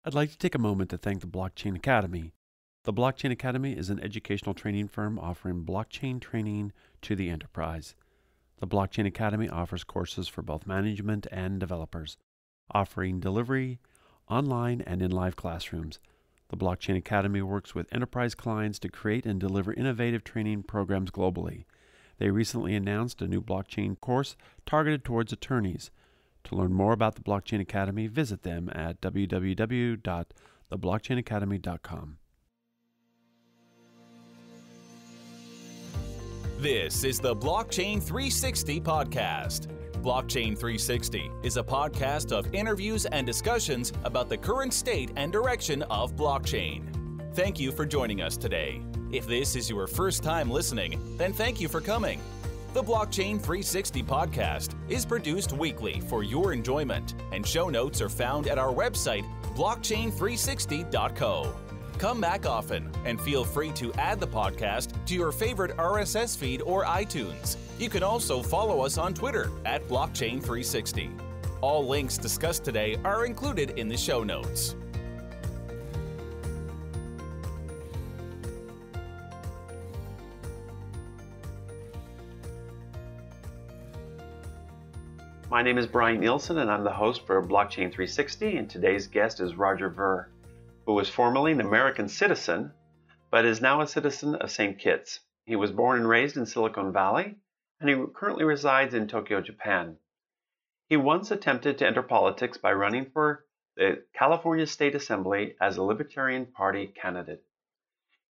I'd like to take a moment to thank the Blockchain Academy. The Blockchain Academy is an educational training firm offering blockchain training to the enterprise. The Blockchain Academy offers courses for both management and developers, offering delivery online and in live classrooms. The Blockchain Academy works with enterprise clients to create and deliver innovative training programs globally. They recently announced a new blockchain course targeted towards attorneys. To learn more about the Blockchain Academy, visit them at www.theblockchainacademy.com. This is the Blockchain 360 podcast. Blockchain 360 is a podcast of interviews and discussions about the current state and direction of blockchain. Thank you for joining us today. If this is your first time listening, then thank you for coming. The Blockchain 360 podcast is produced weekly for your enjoyment, and show notes are found at our website, blockchain360.co. Come back often and feel free to add the podcast to your favorite RSS feed or iTunes. You can also follow us on Twitter at Blockchain360. All links discussed today are included in the show notes. My name is Brian Nielsen, and I'm the host for Blockchain 360, and today's guest is Roger Ver, who was formerly an American citizen, but is now a citizen of St. Kitts. He was born and raised in Silicon Valley, and he currently resides in Tokyo, Japan. He once attempted to enter politics by running for the California State Assembly as a Libertarian Party candidate.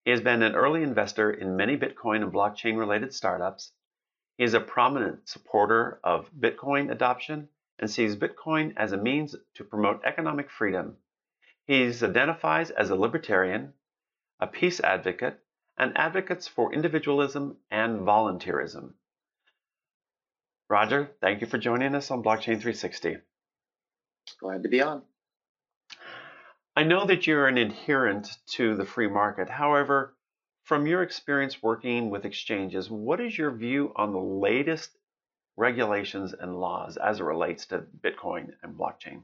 He has been an early investor in many Bitcoin and blockchain-related startups. He is a prominent supporter of Bitcoin adoption and sees Bitcoin as a means to promote economic freedom. He identifies as a libertarian, a peace advocate, and advocates for individualism and volunteerism. Roger, thank you for joining us on Blockchain 360. Glad to be on. I know that you're an adherent to the free market. However, from your experience working with exchanges, what is your view on the latest regulations and laws as it relates to Bitcoin and blockchain?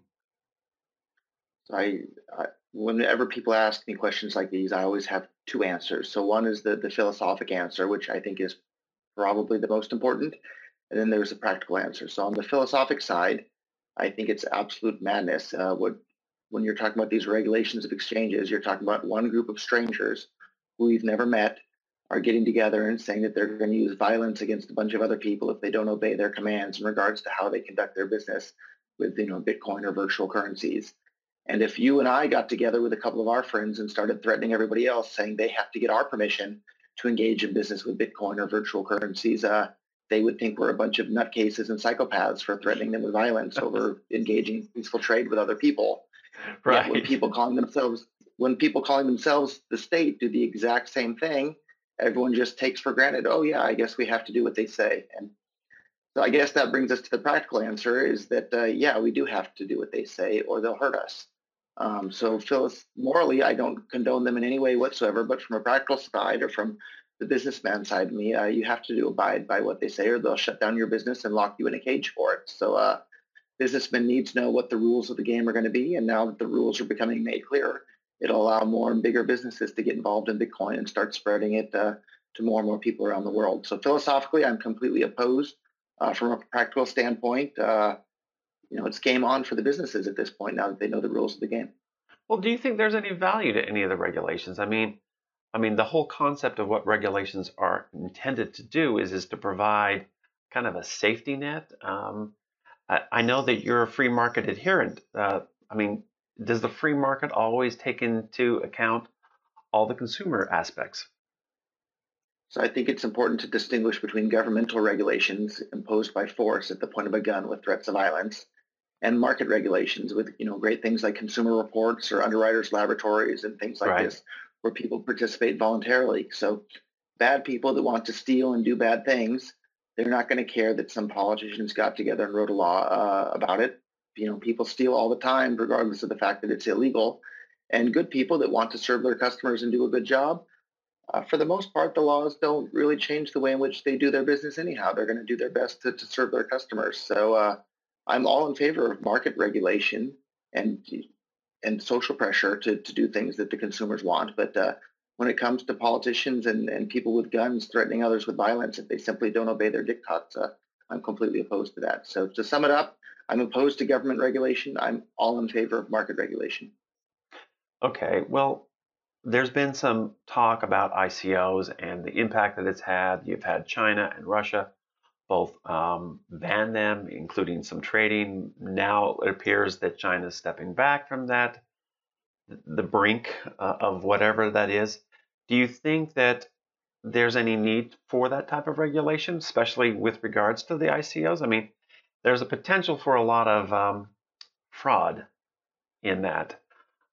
Whenever people ask me questions like these, I always have two answers. So one is the philosophic answer, which I think is probably the most important. And then there's a practical answer. So on the philosophic side, I think it's absolute madness. When you're talking about these regulations of exchanges, you're talking about one group of strangers who we've never met are getting together and saying that they're going to use violence against a bunch of other people if they don't obey their commands in regards to how they conduct their business with, Bitcoin or virtual currencies. And if you and I got together with a couple of our friends and started threatening everybody else, saying they have to get our permission to engage in business with Bitcoin or virtual currencies, they would think we're a bunch of nutcases and psychopaths for threatening them with violence over engaging in peaceful trade with other people. Right. Yet when people calling themselves the state do the exact same thing, everyone just takes for granted, oh yeah, I guess we have to do what they say. And so I guess that brings us to the practical answer is that, yeah, we do have to do what they say or they'll hurt us. So morally, I don't condone them in any way whatsoever, but from a practical side or from the businessman side of me, you have to abide by what they say or they'll shut down your business and lock you in a cage for it. So businessmen need to know what the rules of the game are going to be. And now that the rules are becoming made clear, it'll allow more and bigger businesses to get involved in Bitcoin and start spreading it to more and more people around the world. So philosophically, I'm completely opposed. From a practical standpoint, it's game on for the businesses at this point now that they know the rules of the game. Well, do you think there's any value to any of the regulations? I mean, the whole concept of what regulations are intended to do is to provide kind of a safety net. I know that you're a free market adherent. Does the free market always take into account all the consumer aspects? So I think it's important to distinguish between governmental regulations imposed by force at the point of a gun with threats of violence and market regulations with, great things like consumer reports or underwriters laboratories and things like this, where people participate voluntarily. So bad people that want to steal and do bad things, they're not going to care that some politicians got together and wrote a law about it. People steal all the time, regardless of the fact that it's illegal. And good people that want to serve their customers and do a good job, for the most part, the laws don't really change the way in which they do their business anyhow. They're going to do their best to serve their customers. So I'm all in favor of market regulation and and social pressure to do things that the consumers want. But when it comes to politicians and people with guns threatening others with violence, if they simply don't obey their diktats, I'm completely opposed to that. So to sum it up, I'm opposed to government regulation. I'm all in favor of market regulation. Okay, well, there's been some talk about ICOs and the impact that it's had. You've had China and Russia both ban them, including some trading. Now it appears that China is stepping back from that, the brink of whatever that is. Do you think that there's any need for that type of regulation, especially with regards to the ICOs? I mean, there's a potential for a lot of fraud in that.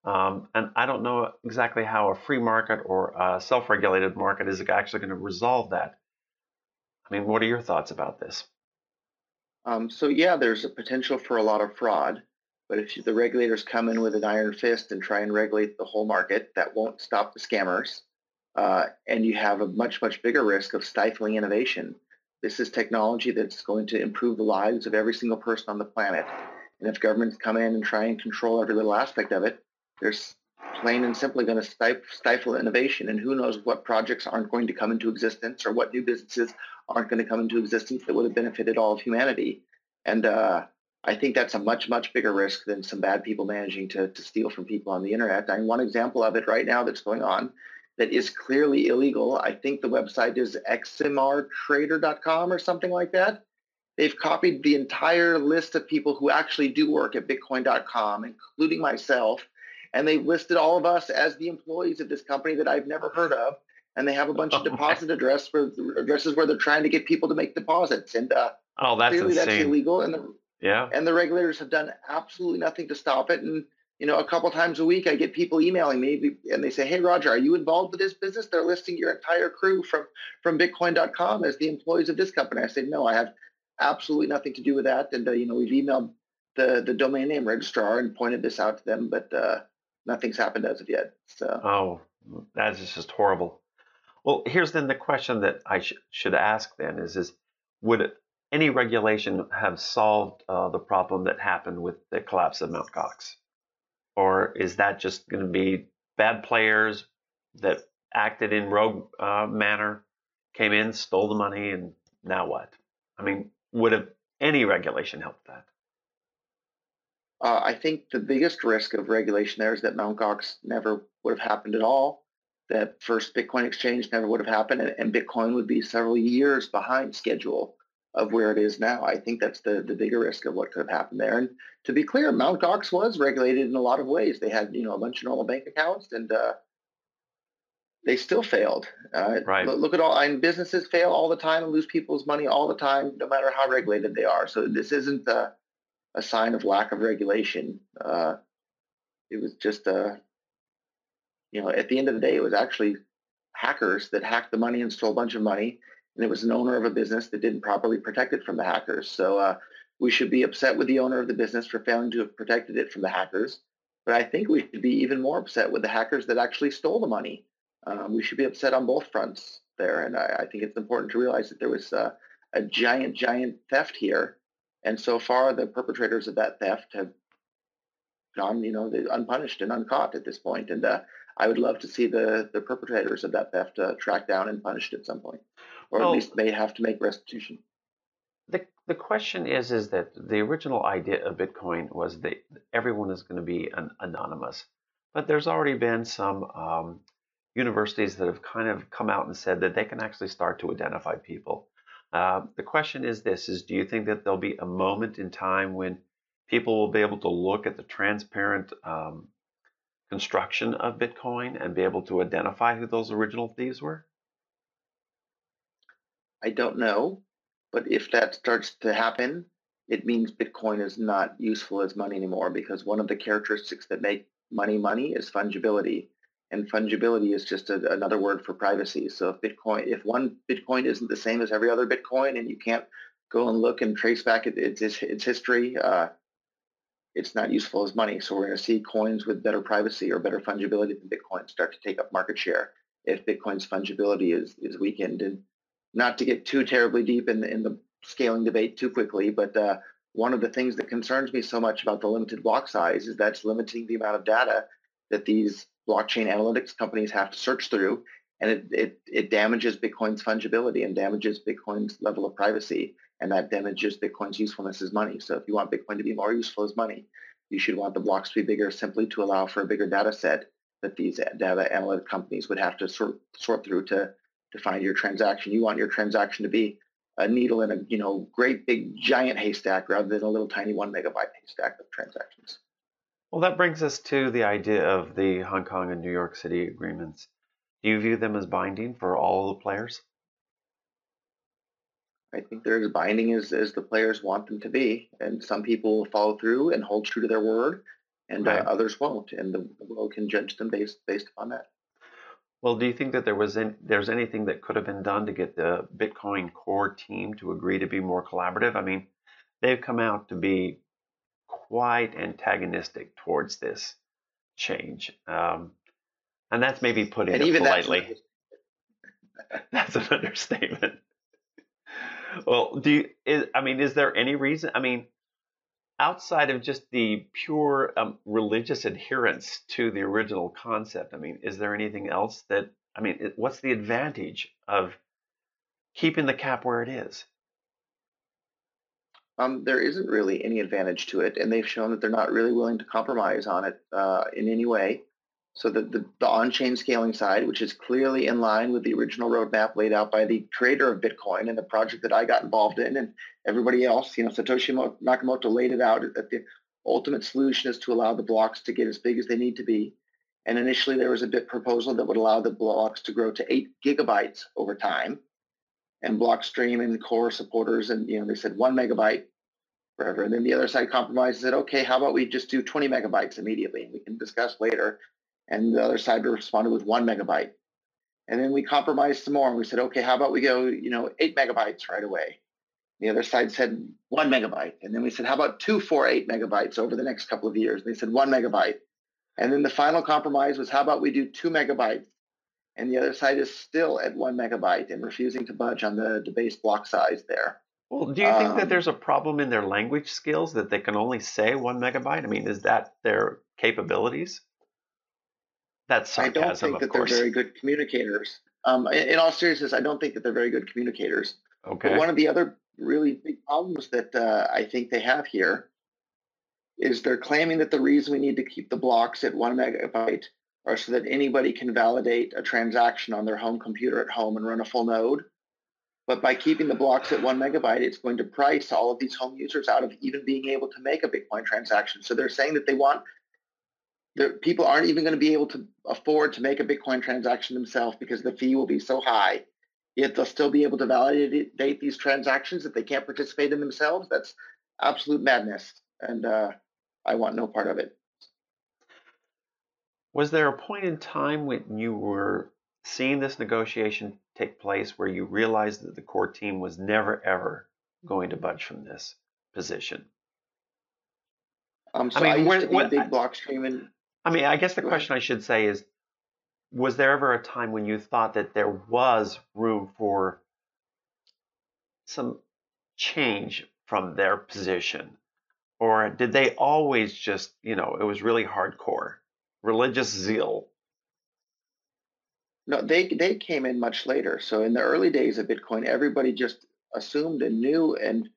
And I don't know exactly how a free market or a self-regulated market is actually going to resolve that. I mean, what are your thoughts about this? So yeah, there's a potential for a lot of fraud, but if the regulators come in with an iron fist and try and regulate the whole market, that won't stop the scammers. And you have a much, much bigger risk of stifling innovation. This is technology that's going to improve the lives of every single person on the planet. And if governments come in and try and control every little aspect of it, there's plain and simply going to stifle innovation. And who knows what projects aren't going to come into existence or what new businesses aren't going to come into existence that would have benefited all of humanity. And I think that's a much, much bigger risk than some bad people managing to steal from people on the internet. I mean, one example of it right now that's going on that is clearly illegal. I think the website is xmrtrader.com or something like that. They've copied the entire list of people who actually do work at bitcoin.com, including myself. And they've listed all of us as the employees of this company that I've never heard of. And they have a bunch of deposit addresses where they're trying to get people to make deposits. And that's clearly insane. That's illegal. And the regulators have done absolutely nothing to stop it. And a couple of times a week, I get people emailing me and they say, "Hey, Roger, are you involved with this business? They're listing your entire crew from Bitcoin.com as the employees of this company." I say, "No, I have absolutely nothing to do with that." And we've emailed the domain name registrar and pointed this out to them, but nothing's happened as of yet. So that is just horrible. Well, here's then the question that I should ask then is would any regulation have solved the problem that happened with the collapse of Mt. Gox? Or is that just going to be bad players that acted in rogue manner, came in, stole the money, and now what? I mean, would any regulation help that? I think the biggest risk of regulation there is that Mt. Gox never would have happened at all. That first Bitcoin exchange never would have happened, and Bitcoin would be several years behind schedule of where it is now. I think that's the bigger risk of what could have happened there. And to be clear, Mt. Gox was regulated in a lot of ways. They had a bunch of normal bank accounts, and they still failed. Right. Look at all businesses fail all the time and lose people's money all the time, no matter how regulated they are. So this isn't a sign of lack of regulation. It was just at the end of the day, it was actually hackers that hacked the money and stole a bunch of money, and it was an owner of a business that didn't properly protect it from the hackers. So we should be upset with the owner of the business for failing to have protected it from the hackers. But I think we should be even more upset with the hackers that actually stole the money. We should be upset on both fronts there. And I think it's important to realize that there was a giant, giant theft here. And so far, the perpetrators of that theft have gone, unpunished and uncaught at this point. And I would love to see the perpetrators of that theft tracked down and punished at some point, or at least they have to make restitution. The question is that the original idea of Bitcoin was that everyone is going to be anonymous, but there's already been some universities that have kind of come out and said that they can actually start to identify people. The question is do you think that there'll be a moment in time when people will be able to look at the transparent construction of Bitcoin and be able to identify who those original thieves were? I don't know, but if that starts to happen, it means Bitcoin is not useful as money anymore, because one of the characteristics that make money is fungibility. And fungibility is just another word for privacy. So if one Bitcoin isn't the same as every other Bitcoin, and you can't go and look and trace back its history, it's not useful as money. So we're going to see coins with better privacy or better fungibility than Bitcoin start to take up market share if Bitcoin's fungibility is weakened. And not to get too terribly deep in the scaling debate too quickly, but one of the things that concerns me so much about the limited block size is that's limiting the amount of data that these blockchain analytics companies have to search through, and it damages Bitcoin's fungibility and damages Bitcoin's level of privacy, and that damages Bitcoin's usefulness as money. So if you want Bitcoin to be more useful as money, you should want the blocks to be bigger, simply to allow for a bigger data set that these data analytic companies would have to sort through to find your transaction. You want your transaction to be a needle in a great big giant haystack rather than a little tiny 1 megabyte haystack of transactions. Well, that brings us to the idea of the Hong Kong and New York City agreements. Do you view them as binding for all the players? I think they're as binding as the players want them to be, and some people will follow through and hold true to their word, and Right. Others won't, and the world can judge them based upon that. Well, do you think that there's anything that could have been done to get the Bitcoin core team to agree to be more collaborative? I mean, they've come out to be quite antagonistic towards this change, and that's maybe putting And it even politely. That's an understatement. Well, is there any reason? I mean, outside of just the pure religious adherence to the original concept, I mean, is there anything else what's the advantage of keeping the cap where it is? There isn't really any advantage to it, and they've shown that they're not really willing to compromise on it in any way. So the on-chain scaling side, which is clearly in line with the original roadmap laid out by the creator of Bitcoin and the project that I got involved in, and everybody else, Satoshi Nakamoto laid it out that the ultimate solution is to allow the blocks to get as big as they need to be. And initially there was a bit proposal that would allow the blocks to grow to 8 gigabytes over time. And Blockstream and Core supporters, and they said 1 megabyte forever. And then the other side compromised and said, okay, how about we just do 20 megabytes immediately? And we can discuss later. And the other side responded with 1 megabyte. And then we compromised some more, and we said, okay, how about we go 8 megabytes right away? The other side said 1 megabyte. And then we said, how about 2 for 8 megabytes over the next couple of years? And they said 1 megabyte. And then the final compromise was, how about we do 2 megabytes? And the other side is still at 1 megabyte and refusing to budge on the base block size there. Well, do you think that there's a problem in their language skills that they can only say 1 megabyte? I mean, is that their capabilities? That's sarcasm, I don't think that they're very good communicators. In all seriousness, I don't think that they're very good communicators. Okay. But one of the other really big problems that I think they have here is they're claiming that the reason we need to keep the blocks at 1 megabyte are so that anybody can validate a transaction on their home computer at home and run a full node. But by keeping the blocks at 1 megabyte, it's going to price all of these home users out of even being able to make a Bitcoin transaction. So they're saying that people aren't even going to be able to afford to make a Bitcoin transaction themselves because the fee will be so high. Yet they'll still be able to validate these transactions that they can't participate in themselves. That's absolute madness, and I want no part of it. Was there a point in time when you were seeing this negotiation take place where you realized that the core team was never, ever going to budge from this position? I used to be a big Blockstream. I guess the question I should say is, was there ever a time when you thought that there was room for some change from their position? Or did they always just, it was really hardcore, religious zeal? No, they came in much later. So in the early days of Bitcoin, everybody just assumed and knew and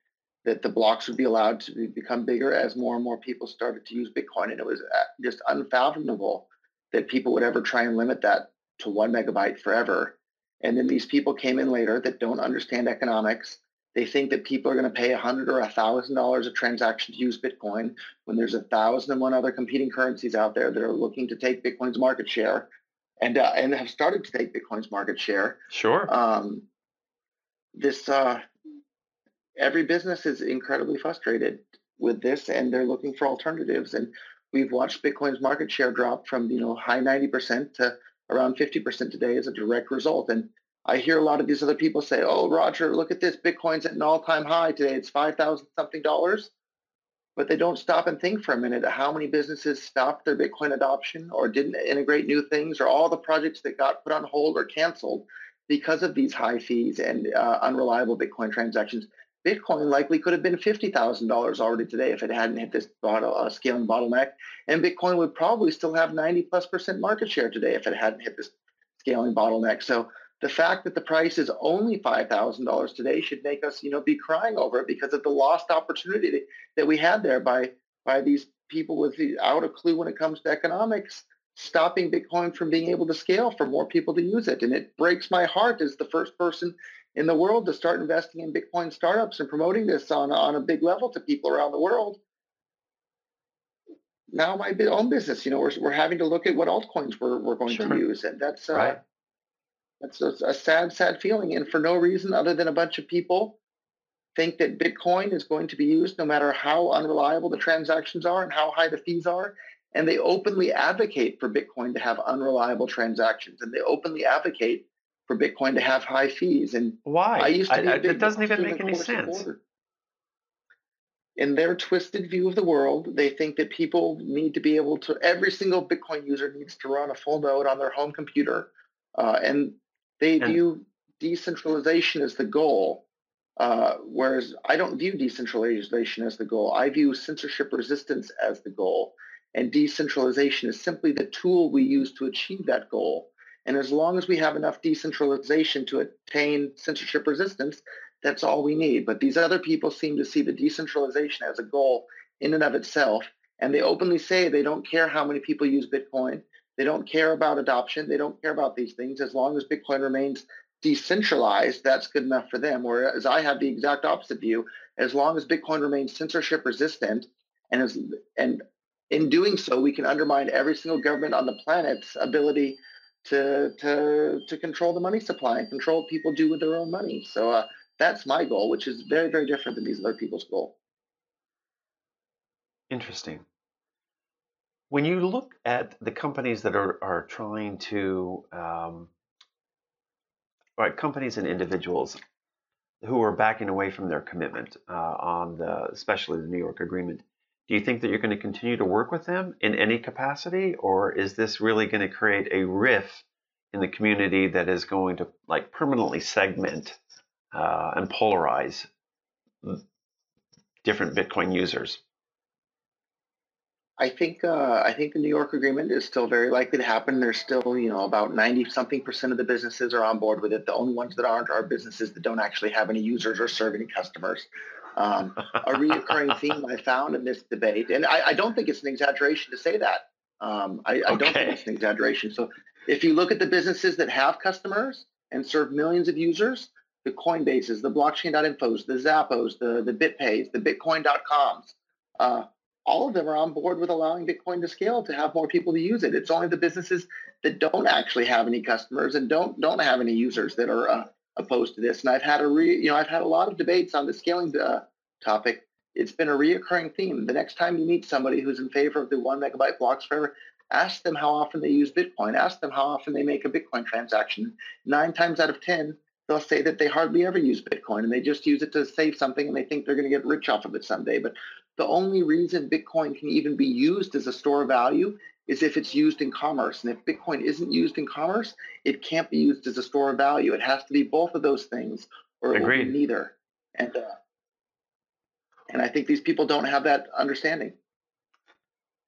that the blocks would be allowed to become bigger as more and more people started to use Bitcoin. And it was just unfathomable that people would ever try and limit that to 1 megabyte forever. And then these people came in later that don't understand economics. They think that people are going to pay $100 or $1,000 a transaction to use Bitcoin when there's 1,001 other competing currencies out there that are looking to take Bitcoin's market share and have started to take Bitcoin's market share. Sure. Every business is incredibly frustrated with this, and they're looking for alternatives. And we've watched Bitcoin's market share drop from high 90% to around 50% today as a direct result. And I hear a lot of these other people say, "Oh, Roger, look at this! Bitcoin's at an all-time high today. It's $5,000-something." But they don't stop and think for a minute how many businesses stopped their Bitcoin adoption or didn't integrate new things, or all the projects that got put on hold or canceled because of these high fees and unreliable Bitcoin transactions. Bitcoin likely could have been $50,000 already today if it hadn't hit this scaling bottleneck. And Bitcoin would probably still have 90+% market share today if it hadn't hit this scaling bottleneck. So the fact that the price is only $5,000 today should make us, be crying over it because of the lost opportunity that we had there by these people without a clue when it comes to economics, stopping Bitcoin from being able to scale for more people to use it. And it breaks my heart as the first person in the world to start investing in Bitcoin startups and promoting this on a big level to people around the world. Now my own business, we're having to look at what altcoins we're going to use. And that's right. That's a sad feeling. And for no reason other than a bunch of people think that Bitcoin is going to be used no matter how unreliable the transactions are and how high the fees are. And they openly advocate for Bitcoin to have unreliable transactions. And they openly advocate for Bitcoin to have high fees. And why? I used to be a big it doesn't even make any sense. supporter. In their twisted view of the world, they think that people need to be able to, every single Bitcoin user needs to run a full node on their home computer. And they view decentralization as the goal, whereas I don't view decentralization as the goal. I view censorship resistance as the goal. And decentralization is simply the tool we use to achieve that goal. And as long as we have enough decentralization to attain censorship resistance, that's all we need. But these other people seem to see the decentralization as a goal in and of itself. And they openly say they don't care how many people use Bitcoin. They don't care about adoption. They don't care about these things. As long as Bitcoin remains decentralized, that's good enough for them. Whereas I have the exact opposite view. As long as Bitcoin remains censorship resistant, and in doing so, we can undermine every single government on the planet's ability to control the money supply and control what people do with their own money. So that's my goal, which is very, very different than these other people's goal. Interesting. When you look at the companies that are trying to, companies and individuals who are backing away from their commitment on especially the New York Agreement, do you think that you're going to continue to work with them in any capacity, or is this really going to create a rift in the community that is going to permanently segment and polarize different Bitcoin users? I think the New York Agreement is still very likely to happen. There's still, about 90-something% of the businesses are on board with it. The only ones that aren't are businesses that don't actually have any users or serve any customers. A reoccurring theme I found in this debate, and I don't think it's an exaggeration to say that. I don't think it's an exaggeration. So if you look at the businesses that have customers and serve millions of users, the Coinbases, the blockchain.infos, the Zappos, the BitPays, the Bitcoin.coms, all of them are on board with allowing Bitcoin to scale to have more people to use it. It's only the businesses that don't actually have any customers and don't have any users that are opposed to this. And I've had a lot of debates on the scaling topic. It's been a reoccurring theme. The next time you meet somebody who's in favor of the 1 megabyte blocks forever, ask them how often they use Bitcoin. Ask them how often they make a Bitcoin transaction. 9 times out of 10, they'll say that they hardly ever use Bitcoin and they just use it to save something and they think they're going to get rich off of it someday. But the only reason Bitcoin can even be used as a store of value is if it's used in commerce. And if Bitcoin isn't used in commerce, it can't be used as a store of value. It has to be both of those things, or it will be neither. And I think these people don't have that understanding.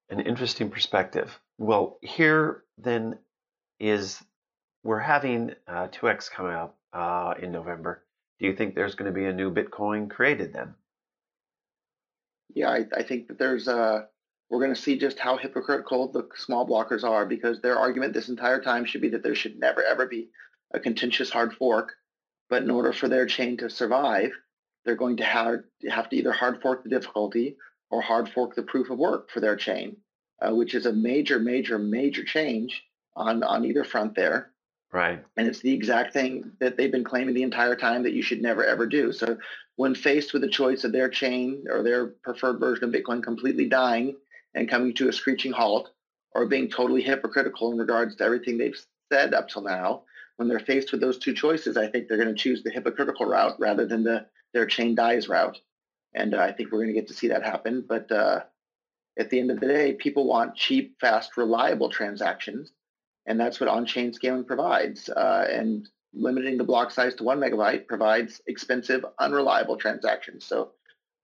An interesting perspective. Well, here then we're having 2X coming up in November. Do you think there's going to be a new Bitcoin created then? Yeah, I think that we're going to see just how hypocritical the small blockers are, because their argument this entire time should be that there should never, ever be a contentious hard fork. But in order for their chain to survive, they're going to have to either hard fork the difficulty or hard fork the proof of work for their chain, which is a major, major, major change on either front there. Right. And it's the exact thing that they've been claiming the entire time that you should never, ever do. So when faced with the choice of their chain or their preferred version of Bitcoin completely dying and coming to a screeching halt, or being totally hypocritical in regards to everything they've said up till now, when they're faced with those two choices, I think they're going to choose the hypocritical route rather than their chain dies route. And I think we're going to get to see that happen. But at the end of the day, people want cheap, fast, reliable transactions. And that's what on-chain scaling provides. And limiting the block size to 1 megabyte provides expensive, unreliable transactions. So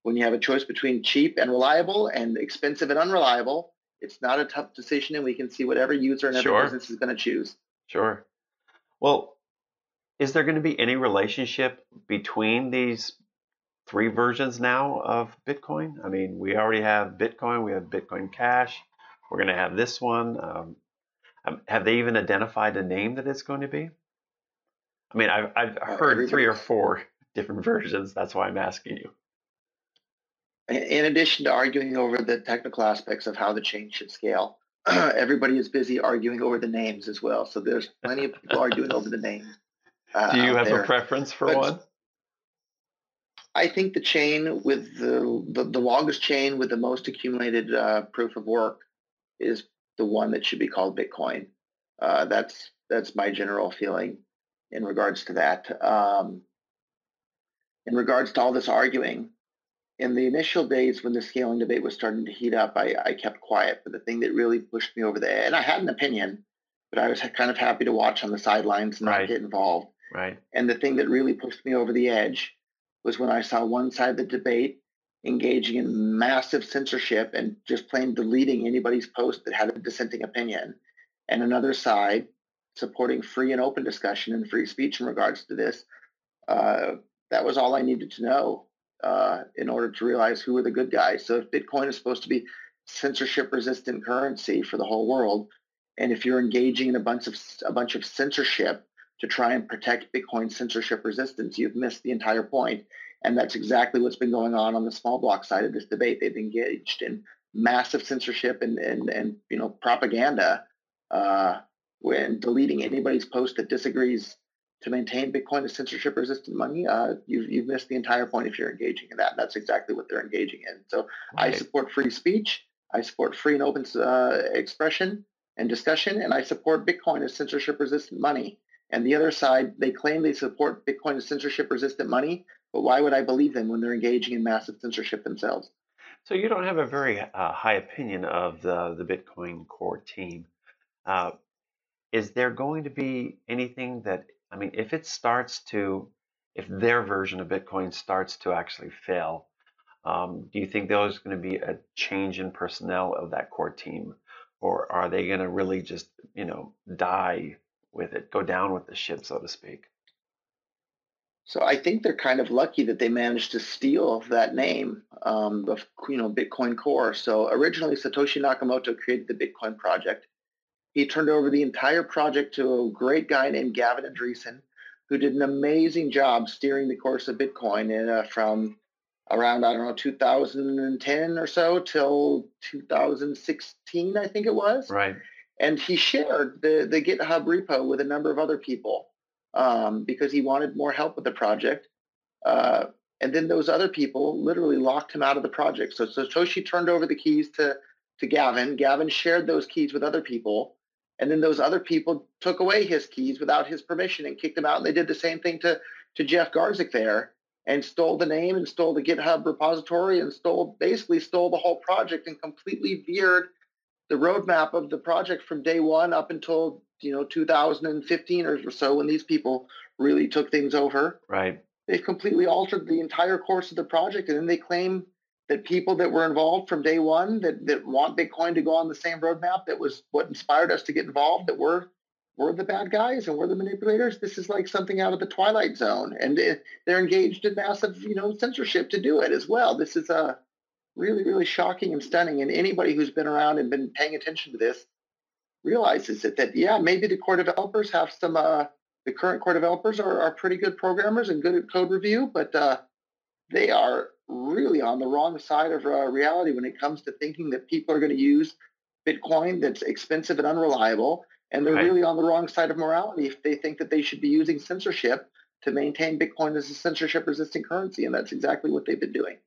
when you have a choice between cheap and reliable and expensive and unreliable, it's not a tough decision, and we can see what every user and every business is going to choose. Sure. Well, is there going to be any relationship between these three versions now of Bitcoin? I mean, we already have Bitcoin, we have Bitcoin Cash, we're going to have this one. Have they even identified a name that it's going to be? I mean, I've heard 3 or 4 different versions. That's why I'm asking you. In addition to arguing over the technical aspects of how the chain should scale, everybody is busy arguing over the names as well. So there's plenty of people arguing over the names. Do you have a preference for one? I think the chain with the longest chain with the most accumulated proof of work is the one that should be called Bitcoin. That's my general feeling in regards to that. In regards to all this arguing, in the initial days when the scaling debate was starting to heat up, I kept quiet. But the thing that really pushed me over the edge, and I had an opinion, but I was kind of happy to watch on the sidelines and not get involved. Right. And the thing that really pushed me over the edge was when I saw one side of the debate engaging in massive censorship and just plain deleting anybody's post that had a dissenting opinion, and another side supporting free and open discussion and free speech in regards to this. That was all I needed to know in order to realize who were the good guys. So if Bitcoin is supposed to be censorship-resistant currency for the whole world, and if you're engaging in a bunch of censorship to try and protect Bitcoin censorship resistance, you've missed the entire point. And that's exactly what's been going on the small block side of this debate. They've engaged in massive censorship and propaganda when deleting anybody's post that disagrees to maintain Bitcoin as censorship resistant money. You've missed the entire point if you're engaging in that. And that's exactly what they're engaging in. So I support free speech. I support free and open expression and discussion. And I support Bitcoin as censorship resistant money. And the other side, they claim they support Bitcoin as censorship-resistant money, but why would I believe them when they're engaging in massive censorship themselves? So you don't have a very high opinion of the Bitcoin core team. Is there going to be anything that, I mean, if their version of Bitcoin starts to actually fail, do you think there's going to be a change in personnel of that core team? Or are they going to really just, die with it, go down with the ship, so to speak? So I think they're kind of lucky that they managed to steal that name of Bitcoin Core. So originally Satoshi Nakamoto created the Bitcoin project. He turned over the entire project to a great guy named Gavin Andreessen, who did an amazing job steering the course of Bitcoin from around 2010 or so till 2016, I think it was. Right. And he shared the GitHub repo with a number of other people because he wanted more help with the project. And then those other people literally locked him out of the project. So Satoshi turned over the keys to Gavin. Gavin shared those keys with other people. And then those other people took away his keys without his permission and kicked him out. And they did the same thing to Jeff Garzik there and stole the name and stole the GitHub repository and basically stole the whole project and completely veered the roadmap of the project from day one up until 2015 or so, when these people really took things over. Right. They've completely altered the entire course of the project, and then they claim that people that were involved from day one that want Bitcoin to go on the same roadmap, that was what inspired us to get involved, that we're the bad guys and we're the manipulators. This is like something out of the Twilight Zone, and they're engaged in massive censorship to do it as well. This is really, really shocking and stunning. And anybody who's been around and been paying attention to this realizes that maybe the core developers have the current core developers are pretty good programmers and good at code review, but they are really on the wrong side of reality when it comes to thinking that people are going to use Bitcoin that's expensive and unreliable. And they're really on the wrong side of morality if they think that they should be using censorship to maintain Bitcoin as a censorship-resistant currency. And that's exactly what they've been doing.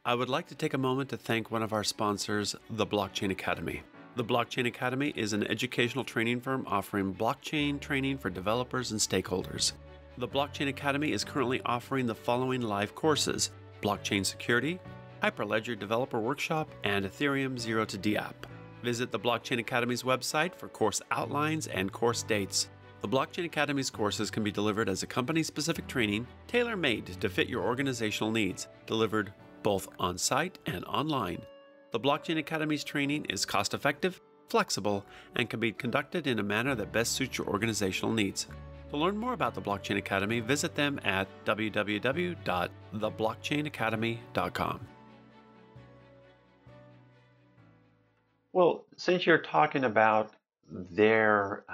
I would like to take a moment to thank one of our sponsors, the Blockchain Academy. The Blockchain Academy is an educational training firm offering blockchain training for developers and stakeholders. The Blockchain Academy is currently offering the following live courses: Blockchain Security, Hyperledger Developer Workshop, and Ethereum 0 to D app. Visit the Blockchain Academy's website for course outlines and course dates. The Blockchain Academy's courses can be delivered as a company-specific training, tailor-made to fit your organizational needs, delivered both on-site and online. The Blockchain Academy's training is cost-effective, flexible, and can be conducted in a manner that best suits your organizational needs. To learn more about the Blockchain Academy, visit them at www.theblockchainacademy.com. Well, since you're talking about their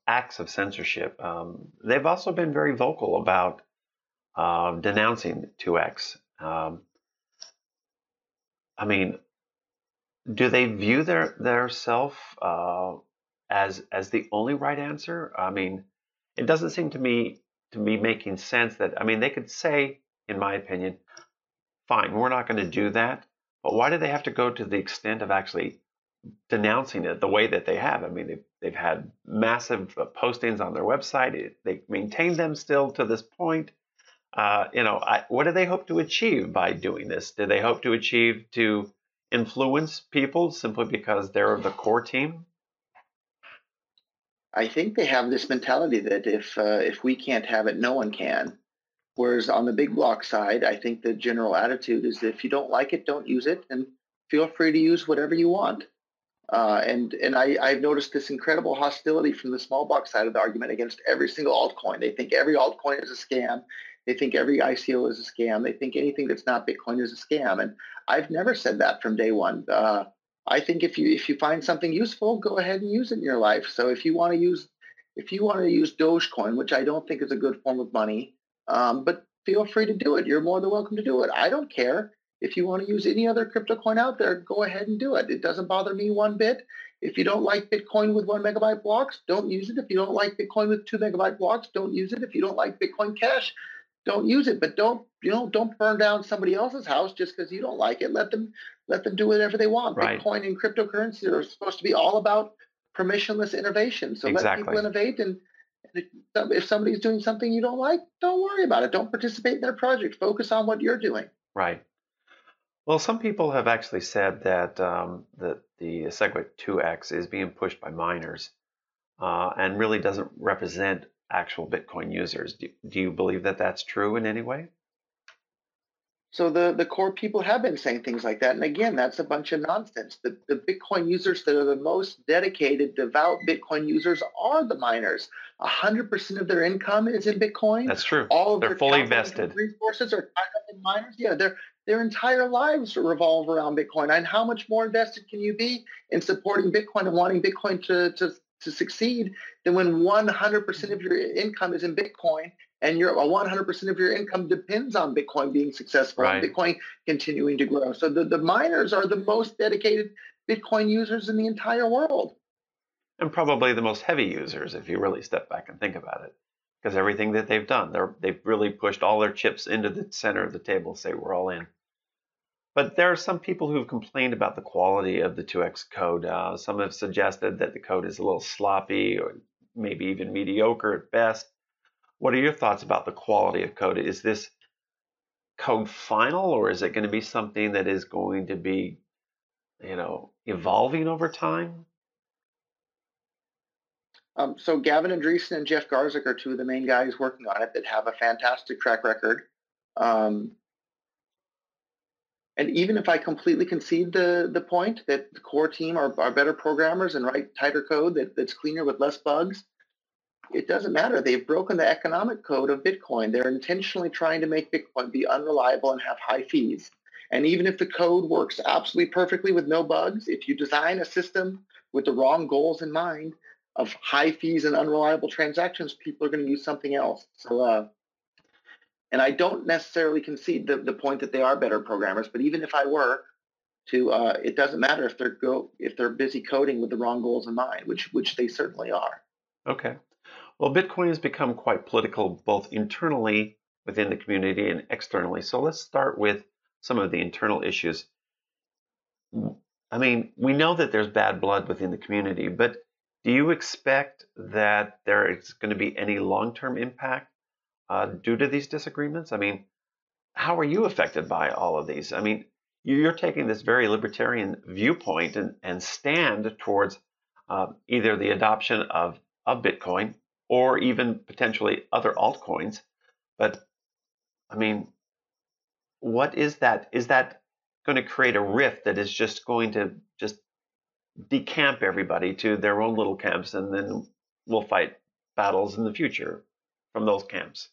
acts of censorship, they've also been very vocal about denouncing 2X. I mean, do they view their self as the only right answer? I mean, it doesn't seem to me to be making sense that, I mean, they could say, in my opinion, fine, we're not going to do that, but why do they have to go to the extent of actually denouncing it the way that they have? I mean, they've had massive postings on their website. They maintain them still to this point. What do they hope to achieve by doing this? Do they hope to achieve to influence people simply because they're the core team? I think they have this mentality that if we can't have it, no one can. Whereas on the big block side, I think the general attitude is if you don't like it, don't use it, and feel free to use whatever you want. I've noticed this incredible hostility from the small block side of the argument against every single altcoin. They think every altcoin is a scam. They think every ICO is a scam. They think anything that's not Bitcoin is a scam. And I've never said that from day one. I think if you find something useful, go ahead and use it in your life. So if you want to use Dogecoin, which I don't think is a good form of money, but feel free to do it. You're more than welcome to do it. I don't care. If you want to use any other crypto coin out there, go ahead and do it. It doesn't bother me one bit. If you don't like Bitcoin with 1 megabyte blocks, don't use it. If you don't like Bitcoin with 2 megabyte blocks, don't use it. If you don't like Bitcoin Cash, don't use it. But don't burn down somebody else's house just because you don't like it. Let them do whatever they want. Right. Bitcoin and cryptocurrency are supposed to be all about permissionless innovation. So Exactly. Let people innovate. And if somebody's doing something you don't like, don't worry about it. Don't participate in their project. Focus on what you're doing. Right. Well, some people have actually said that that the SegWit 2X is being pushed by miners and really doesn't represent actual Bitcoin users. Do you believe that that's true in any way? So the core people have been saying things like that. And again, that's a bunch of nonsense. The Bitcoin users that are the most dedicated, devout Bitcoin users are the miners. 100% of their income is in Bitcoin. That's true. All of They're their fully vested. Resources are tied up in miners. Yeah, their entire lives revolve around Bitcoin. And how much more invested can you be in supporting Bitcoin and wanting Bitcoin to succeed than when 100% of your income is in Bitcoin and 100% of your income depends on Bitcoin being successful Right. and Bitcoin continuing to grow. So the miners are the most dedicated Bitcoin users in the entire world. And probably the most heavy users, if you really step back and think about it. Because everything that they've done, they've really pushed all their chips into the center of the table, say we're all in. But there are some people who've complained about the quality of the 2X code. Some have suggested that the code is a little sloppy or maybe even mediocre at best. What are your thoughts about the quality of code? Is this code final, or is it going to be something that is going to be, evolving over time? So Gavin Andreessen and Jeff Garzik are two of the main guys working on it that have a fantastic track record. And even if I completely concede the point that the core team are better programmers and write tighter code that's cleaner with less bugs, it doesn't matter. They've broken the economic code of Bitcoin. They're intentionally trying to make Bitcoin be unreliable and have high fees. And even if the code works absolutely perfectly with no bugs, if you design a system with the wrong goals in mind of high fees and unreliable transactions, people are going to use something else. So, and I don't necessarily concede the point that they are better programmers, but even if I were to, it doesn't matter if they're busy coding with the wrong goals in mind, which they certainly are. Okay. Well, Bitcoin has become quite political, both internally within the community and externally. So let's start with some of the internal issues. I mean, we know that there's bad blood within the community, but do you expect that there is going to be any long-term impact due to these disagreements? I mean, how are you affected by all of these? I mean, you're taking this very libertarian viewpoint and stand towards either the adoption of Bitcoin or even potentially other altcoins. But I mean, what is that? Is that going to create a rift that is just going to just decamp everybody to their own little camps, and then we'll fight battles in the future from those camps?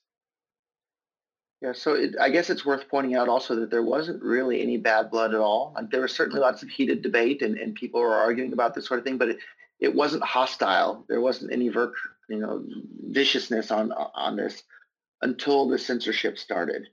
Yeah, so I guess it's worth pointing out also that there wasn't really any bad blood at all. Like, there was certainly lots of heated debate, and people were arguing about this sort of thing, but it wasn't hostile. There wasn't any viciousness on this until the censorship started.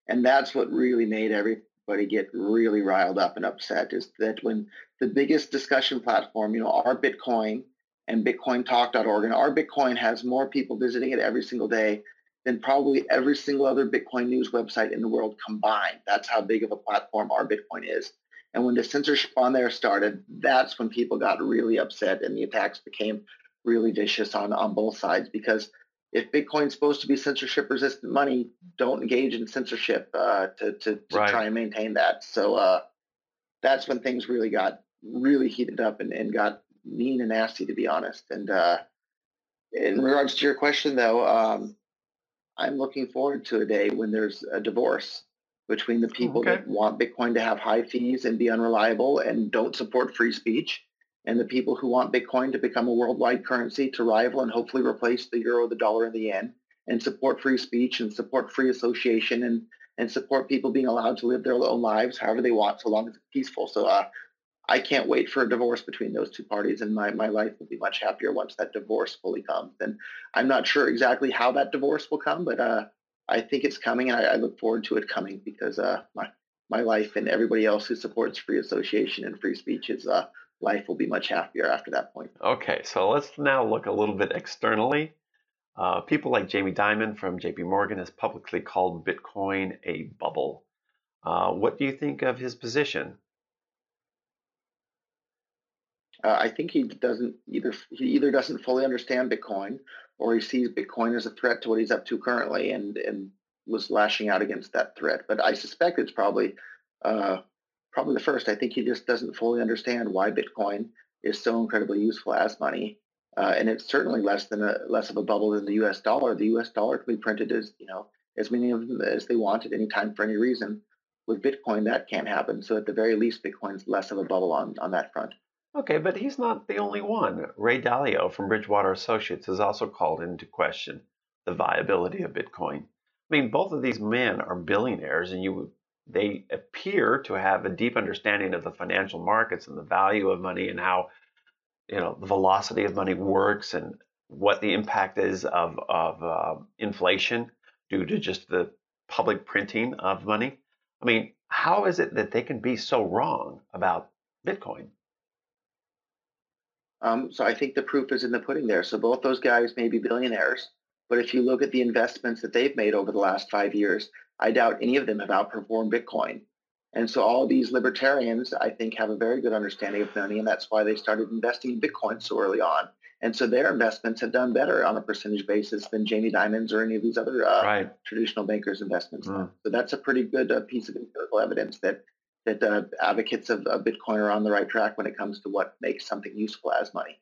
And that's what really made everybody get really riled up and upset, is that when the biggest discussion platform, our Bitcoin and BitcoinTalk.org, and our Bitcoin has more people visiting it every single day than probably every single other Bitcoin news website in the world combined. That's how big of a platform our Bitcoin is. And when the censorship on there started, that's when people got really upset and the attacks became really vicious on both sides. Because if Bitcoin's supposed to be censorship-resistant money, don't engage in censorship to Right. try and maintain that. So that's when things really got really heated up and got mean and nasty, to be honest. And in regards to your question, though, I'm looking forward to a day when there's a divorce between the people that want Bitcoin to have high fees and be unreliable and don't support free speech, and the people who want Bitcoin to become a worldwide currency to rival and hopefully replace the euro, the dollar, and the yen, and support free speech and support free association and support people being allowed to live their own lives however they want, so long as it's peaceful. So I can't wait for a divorce between those two parties, and my life will be much happier once that divorce fully comes. And I'm not sure exactly how that divorce will come, but I think it's coming, and I look forward to it coming, because my life and everybody else who supports free association and free speech's life will be much happier after that point. Okay, so let's now look a little bit externally. People like Jamie Dimon from JPMorgan has publicly called Bitcoin a bubble. What do you think of his position? I think he either doesn't fully understand Bitcoin, or he sees Bitcoin as a threat to what he's up to currently, and was lashing out against that threat. But I suspect it's probably the first. I think he just doesn't fully understand why Bitcoin is so incredibly useful as money, and it's certainly less of a bubble than the U.S. dollar. The U.S. dollar can be printed as many of them as they want at any time for any reason. With Bitcoin, that can't happen. So at the very least, Bitcoin's less of a bubble on that front. Okay, but he's not the only one. Ray Dalio from Bridgewater Associates has also called into question the viability of Bitcoin. I mean, both of these men are billionaires, and they appear to have a deep understanding of the financial markets and the value of money, and how the velocity of money works, and what the impact is of inflation due to just the public printing of money. I mean, how is it that they can be so wrong about Bitcoin? So I think the proof is in the pudding there. So both those guys may be billionaires, but if you look at the investments that they've made over the last 5 years, I doubt any of them have outperformed Bitcoin. And so all of these libertarians, I think, have a very good understanding of money, and that's why they started investing in Bitcoin so early on. And so their investments have done better on a percentage basis than Jamie Dimon's or any of these other traditional bankers' investments. So that's a pretty good piece of empirical evidence that advocates of Bitcoin are on the right track when it comes to what makes something useful as money.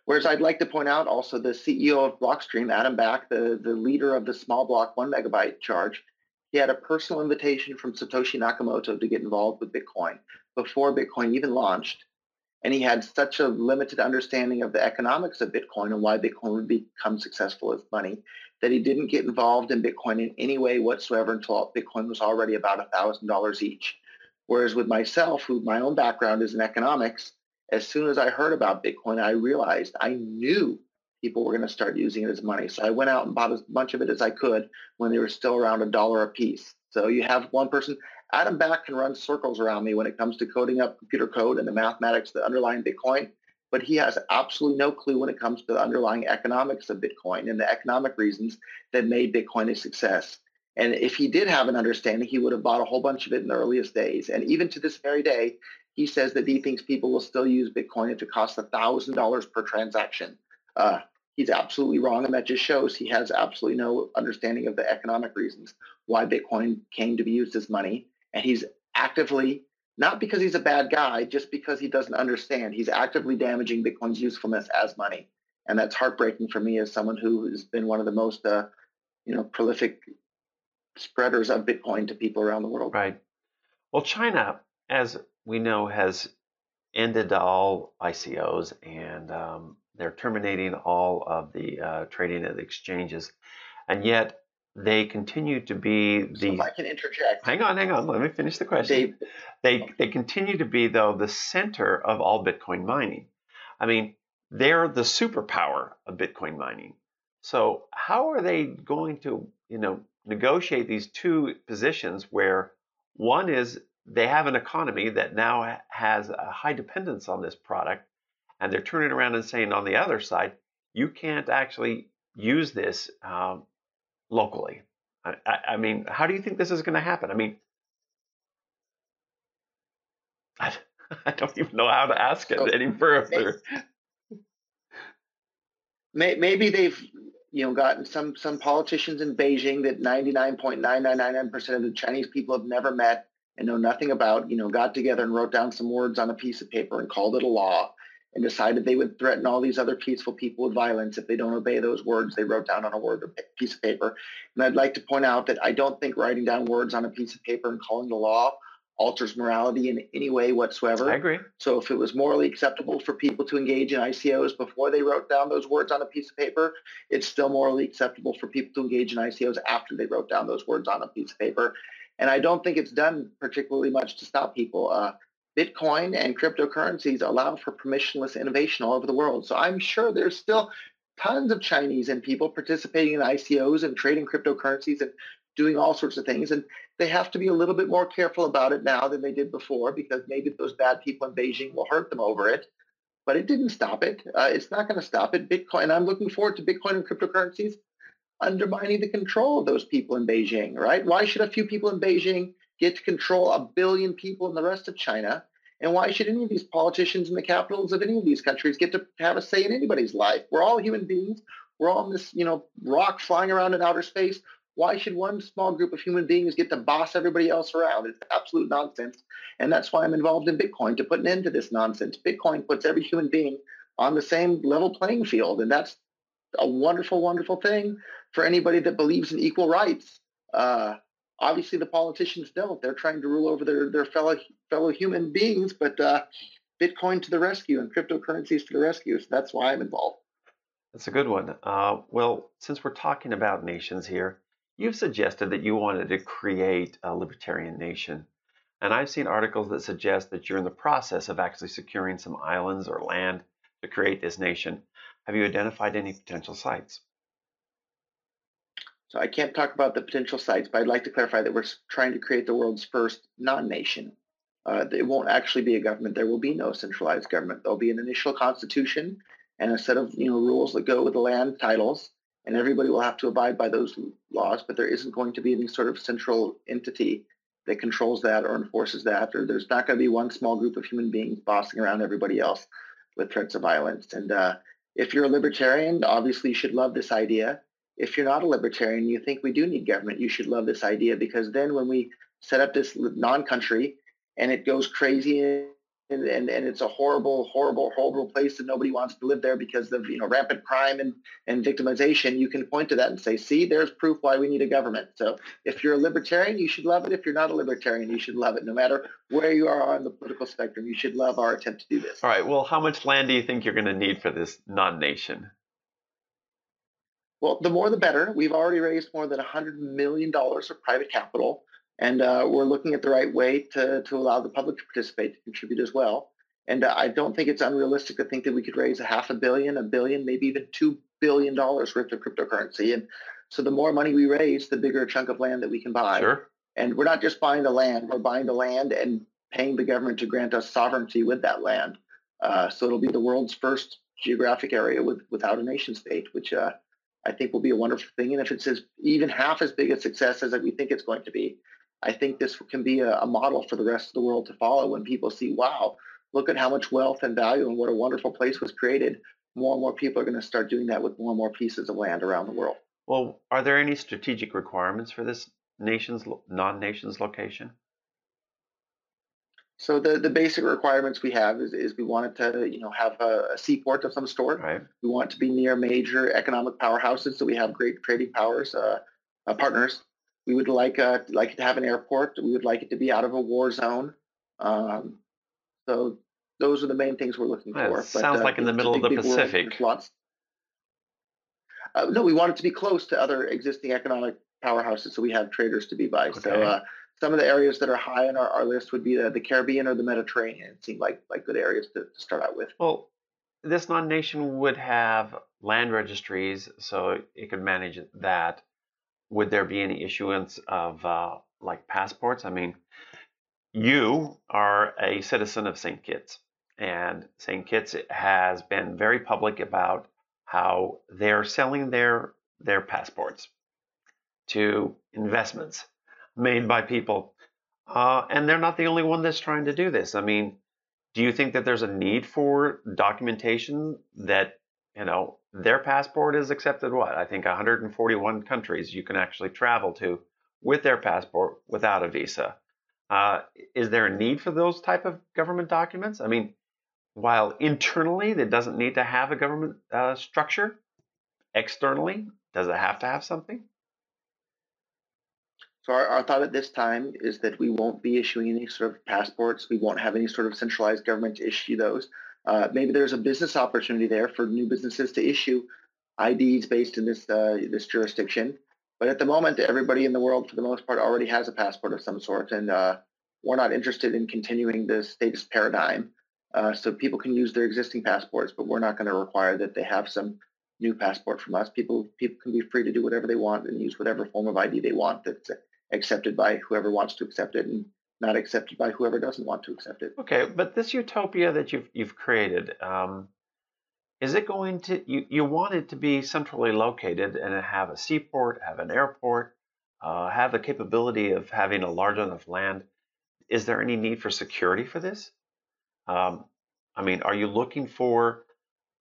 Whereas I'd like to point out also the CEO of Blockstream, Adam Back, the leader of the small block 1 megabyte charge, he had a personal invitation from Satoshi Nakamoto to get involved with Bitcoin before Bitcoin even launched. And he had such a limited understanding of the economics of Bitcoin and why Bitcoin would become successful as money that he didn't get involved in Bitcoin in any way whatsoever until Bitcoin was already about $1,000 each. Whereas with myself, who my own background is in economics, as soon as I heard about Bitcoin, I realized I knew people were going to start using it as money. So I went out and bought as much of it as I could when they were still around $1 a piece. So you have one person. Adam Back can run circles around me when it comes to coding up computer code and the mathematics that underlying Bitcoin, but he has absolutely no clue when it comes to the underlying economics of Bitcoin and the economic reasons that made Bitcoin a success. And if he did have an understanding, he would have bought a whole bunch of it in the earliest days. And even to this very day, he says that he thinks people will still use Bitcoin if it costs $1,000 per transaction. He's absolutely wrong, and that just shows he has absolutely no understanding of the economic reasons why Bitcoin came to be used as money. And he's actively, not because he's a bad guy, just because he doesn't understand. He's actively damaging Bitcoin's usefulness as money. And that's heartbreaking for me as someone who has been one of the most prolific spreaders of Bitcoin to people around the world. Right. Well, China, as we know, has ended all ICOs, and they're terminating all of the trading at exchanges. And yet they continue to be the... So if I can interject. Hang on. Let me finish the question. They continue to be, though, the center of all Bitcoin mining. I mean, they're the superpower of Bitcoin mining. So how are they going to, negotiate these two positions where one is they have an economy that now has a high dependence on this product, and they're turning around and saying on the other side, you can't actually use this locally. I mean, how do you think this is going to happen? I mean, I don't even know how to ask it any further. Maybe they've gotten some politicians in Beijing that 99.9999% of the Chinese people have never met and know nothing about, got together and wrote down some words on a piece of paper and called it a law and decided they would threaten all these other peaceful people with violence if they don't obey those words they wrote down on a piece of paper. And I'd like to point out that I don't think writing down words on a piece of paper and calling the law alters morality in any way whatsoever. I agree. So if it was morally acceptable for people to engage in ICOs before they wrote down those words on a piece of paper, it's still morally acceptable for people to engage in ICOs after they wrote down those words on a piece of paper. And I don't think it's done particularly much to stop people. Bitcoin and cryptocurrencies allow for permissionless innovation all over the world. So I'm sure there's still tons of Chinese and people participating in ICOs and trading cryptocurrencies and doing all sorts of things. And they have to be a little bit more careful about it now than they did before, because maybe those bad people in Beijing will hurt them over it. But it didn't stop it. It's not going to stop it. Bitcoin, and I'm looking forward to Bitcoin and cryptocurrencies undermining the control of those people in Beijing, right? Why should a few people in Beijing get to control 1 billion people in the rest of China? And why should any of these politicians in the capitals of any of these countries get to have a say in anybody's life? We're all human beings. We're all in this, rock flying around in outer space. Why should one small group of human beings get to boss everybody else around? It's absolute nonsense. And that's why I'm involved in Bitcoin, to put an end to this nonsense. Bitcoin puts every human being on the same level playing field. And that's a wonderful, wonderful thing for anybody that believes in equal rights. Obviously, the politicians don't. They're trying to rule over their fellow human beings, but Bitcoin to the rescue and cryptocurrencies to the rescue. So that's why I'm involved. That's a good one. Well, since we're talking about nations here, you've suggested that you wanted to create a libertarian nation. And I've seen articles that suggest that you're in the process of actually securing some islands or land to create this nation. Have you identified any potential sites? So I can't talk about the potential sites, but I'd like to clarify that we're trying to create the world's first non-nation. It won't actually be a government. There will be no centralized government. There'll be an initial constitution and a set of rules that go with the land titles, and everybody will have to abide by those laws, but there isn't going to be any sort of central entity that controls that or enforces that, or there's not going to be one small group of human beings bossing around everybody else with threats of violence. And if you're a libertarian, obviously you should love this idea. If you're not a libertarian, you think we do need government, you should love this idea, because then when we set up this non-country and it goes crazy and it's a horrible, horrible, horrible place that nobody wants to live there because of rampant crime and victimization, you can point to that and say, see, there's proof why we need a government. So if you're a libertarian, you should love it. If you're not a libertarian, you should love it. No matter where you are on the political spectrum, you should love our attempt to do this. All right. Well, how much land do you think you're going to need for this non-nation? Well, the more the better. We've already raised more than $100 million of private capital, and we're looking at the right way to allow the public to participate, to contribute as well. And I don't think it's unrealistic to think that we could raise $500 million, $1 billion, maybe even $2 billion worth of cryptocurrency. And so the more money we raise, the bigger a chunk of land that we can buy. Sure. And we're not just buying the land, we're buying the land and paying the government to grant us sovereignty with that land. So it'll be the world's first geographic area without a nation state, which I think will be a wonderful thing. And if it's even half as big a success as we think it's going to be, I think this can be a model for the rest of the world to follow. When people see, wow, look at how much wealth and value and what a wonderful place was created, more and more people are going to start doing that with more and more pieces of land around the world. Well, are there any strategic requirements for this non-nation's location? So the basic requirements we have is we want it to have a seaport of some sort. Right. We want it to be near major economic powerhouses, so we have great trading powers partners. We would like it to have an airport. We would like it to be out of a war zone. So those are the main things we're looking Well, for. it sounds like in the middle of the Pacific. There's lots. No, we want it to be close to other existing economic powerhouses, so we have traders to be by. Okay. So some of the areas that are high on our list would be the Caribbean or the Mediterranean. It seemed like good areas to start out with. Well, this non-nation would have land registries, so it could manage that. Would there be any issuance of like passports? I mean, you are a citizen of St. Kitts, and St. Kitts has been very public about how they're selling their passports to investments made by people. And they're not the only one that's trying to do this. I mean, do you think that there's a need for documentation that, their passport is accepted I think 141 countries you can actually travel to with their passport without a visa. Is there a need for those type of government documents? I mean, while internally it doesn't need to have a government structure, externally, does it have to have something? So our thought at this time is that we won't be issuing any sort of passports. We won't have any sort of centralized government to issue those. Maybe there's a business opportunity there for new businesses to issue IDs based in this jurisdiction. But at the moment, everybody in the world, for the most part, already has a passport of some sort, and we're not interested in continuing the status paradigm. So people can use their existing passports, but we're not going to require that they have some new passport from us. People can be free to do whatever they want and use whatever form of ID they want that's accepted by whoever wants to accept it and not accepted by whoever doesn't want to accept it. Okay, but this utopia that you've created, is it going to, you want it to be centrally located and have a seaport, have an airport, have the capability of having a large enough land? Is there any need for security for this? I mean, are you looking for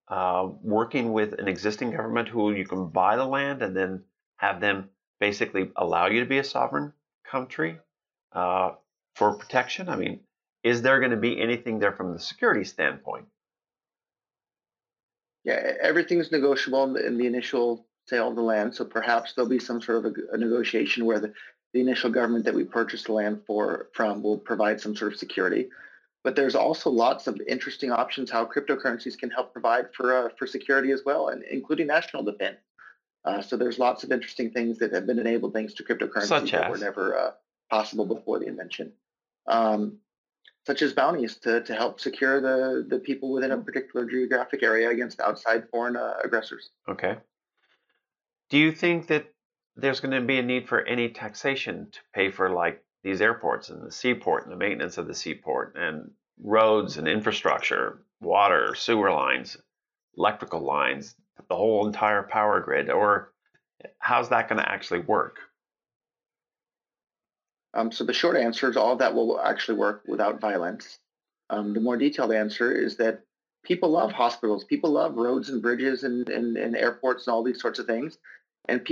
working with an existing government who you can buy the land and then have them basically allow you to be a sovereign country for protection? I mean, is there going to be anything there from the security standpoint? Yeah, everything's negotiable in the initial sale of the land. So perhaps there'll be some sort of a negotiation where the initial government that we purchased the land from will provide some sort of security. But there's also lots of interesting options how cryptocurrencies can help provide for security as well, and including national defense. So there's lots of interesting things that have been enabled thanks to cryptocurrencies that were never possible before the invention, such as bounties to help secure the people within a particular geographic area against outside foreign aggressors. Okay. Do you think that there's going to be a need for any taxation to pay for like these airports and the seaport and the maintenance of the seaport and roads and infrastructure, water, sewer lines, electrical lines, the whole entire power grid? Or how's that going to actually work? So the short answer is all of that will actually work without violence. The more detailed answer is that people love hospitals, people love roads and bridges and airports and all these sorts of things. And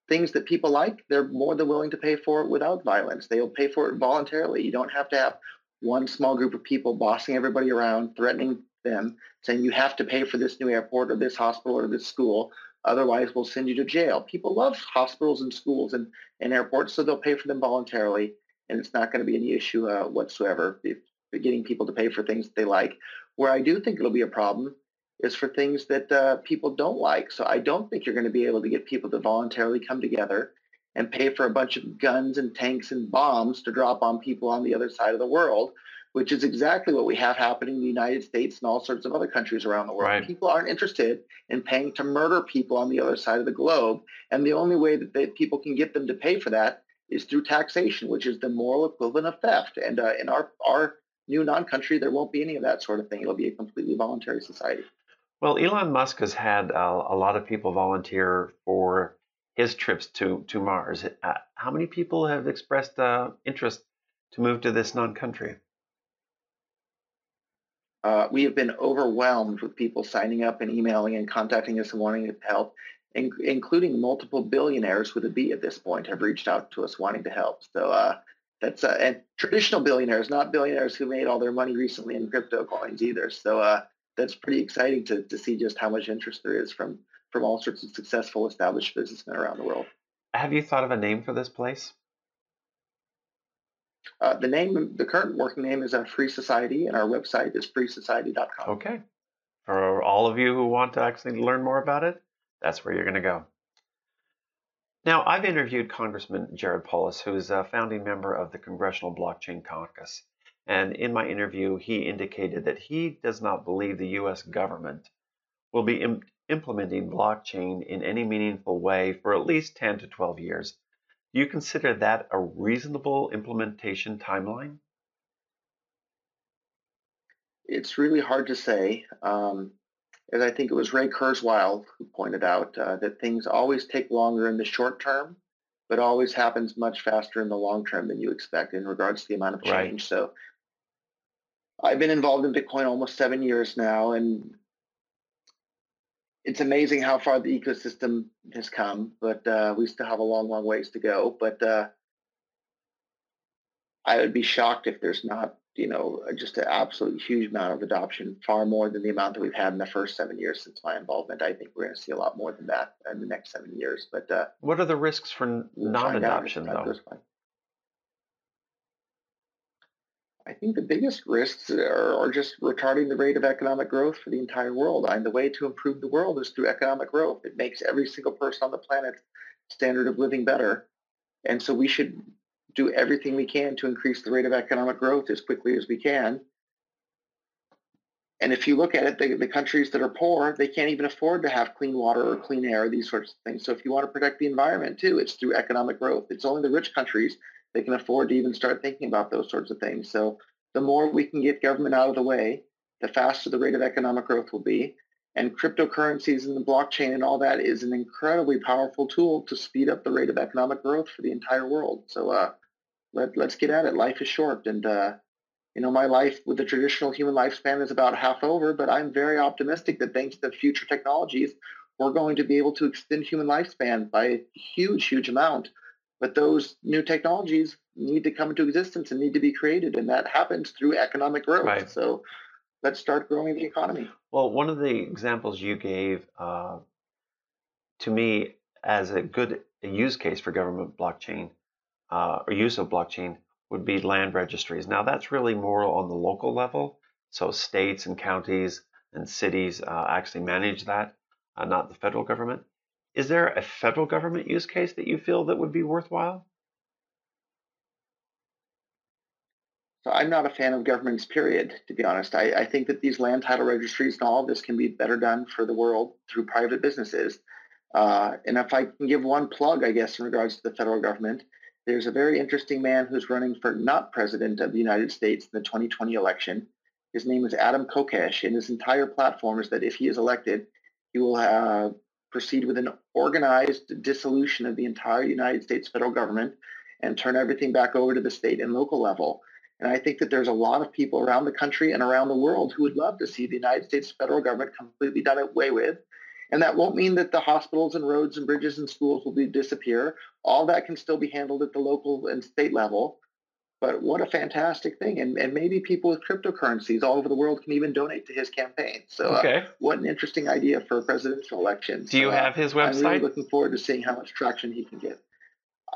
things that people like, they're more than willing to pay for it without violence. They'll pay for it voluntarily. You don't have to have one small group of people bossing everybody around, threatening them, saying you have to pay for this new airport or this hospital or this school. Otherwise, we'll send you to jail. People love hospitals and schools and airports, so they'll pay for them voluntarily. And it's not going to be any issue whatsoever if getting people to pay for things that they like. Where I do think it'll be a problem is for things that people don't like. So I don't think you're going to be able to get people to voluntarily come together and pay for a bunch of guns and tanks and bombs to drop on people on the other side of the world, which is exactly what we have happening in the United States and all sorts of other countries around the world. Right. People aren't interested in paying to murder people on the other side of the globe. And the only way that people can get them to pay for that is through taxation, which is the moral equivalent of theft. And in our new non-country, there won't be any of that sort of thing. It'll be a completely voluntary society. Well, Elon Musk has had a lot of people volunteer for his trips to Mars. How many people have expressed interest to move to this non-country? We have been overwhelmed with people signing up and emailing and contacting us and wanting to help, including multiple billionaires with a B at this point have reached out to us wanting to help. So That's and traditional billionaires, not billionaires who made all their money recently in crypto coins either. So that's pretty exciting to see just how much interest there is from all sorts of successful established businessmen around the world. Have you thought of a name for this place? The current working name is Free Society, and our website is freesociety.com. Okay. For all of you who want to actually learn more about it, that's where you're going to go. Now, I've interviewed Congressman Jared Polis, who is a founding member of the Congressional Blockchain Caucus. And in my interview, he indicated that he does not believe the U.S. government will be implementing blockchain in any meaningful way for at least 10 to 12 years. Do you consider that a reasonable implementation timeline? It's really hard to say. As I think it was Ray Kurzweil who pointed out that things always take longer in the short term, but always happens much faster in the long term than you expect in regards to the amount of change. Right. So I've been involved in Bitcoin almost 7 years now, and it's amazing how far the ecosystem has come, but we still have a long, long ways to go. But I would be shocked if there's not, just an absolute huge amount of adoption, far more than the amount that we've had in the first 7 years since my involvement. I think we're going to see a lot more than that in the next 7 years. But what are the risks for non-adoption, though? I think the biggest risks are just retarding the rate of economic growth for the entire world. And the way to improve the world is through economic growth. It makes every single person on the planet's standard of living better. And so we should do everything we can to increase the rate of economic growth as quickly as we can. And if you look at it, the countries that are poor, they can't even afford to have clean water or clean air, these sorts of things. So if you want to protect the environment too, it's through economic growth. It's only the rich countries that can afford to even start thinking about those sorts of things. So the more we can get government out of the way, the faster the rate of economic growth will be. And cryptocurrencies and the blockchain and all that is an incredibly powerful tool to speed up the rate of economic growth for the entire world. So let's get at it. Life is short, and my life with the traditional human lifespan is about half over, but I'm very optimistic that thanks to future technologies, we're going to be able to extend human lifespan by a huge, huge amount. But those new technologies need to come into existence and need to be created, and that happens through economic growth. Right. So let's start growing the economy. Well, one of the examples you gave to me as a good use case for government blockchain or use of blockchain would be land registries. Now, that's really more on the local level. So states and counties and cities actually manage that, not the federal government. Is there a federal government use case that you feel that would be worthwhile? So I'm not a fan of governments, period, to be honest. I think that these land title registries and all of this can be better done for the world through private businesses. And if I can give one plug, I guess, in regards to the federal government, there's a very interesting man who's running for not president of the United States in the 2020 election. His name is Adam Kokesh, and his entire platform is that if he is elected, he will proceed with an organized dissolution of the entire United States federal government and turn everything back over to the state and local level. And I think that there's a lot of people around the country and around the world who would love to see the United States federal government completely done away with. And that won't mean that the hospitals and roads and bridges and schools will disappear. All that can still be handled at the local and state level. But what a fantastic thing. And maybe people with cryptocurrencies all over the world can even donate to his campaign. So what an interesting idea for a presidential election. Do you have his website? I'm really looking forward to seeing how much traction he can get.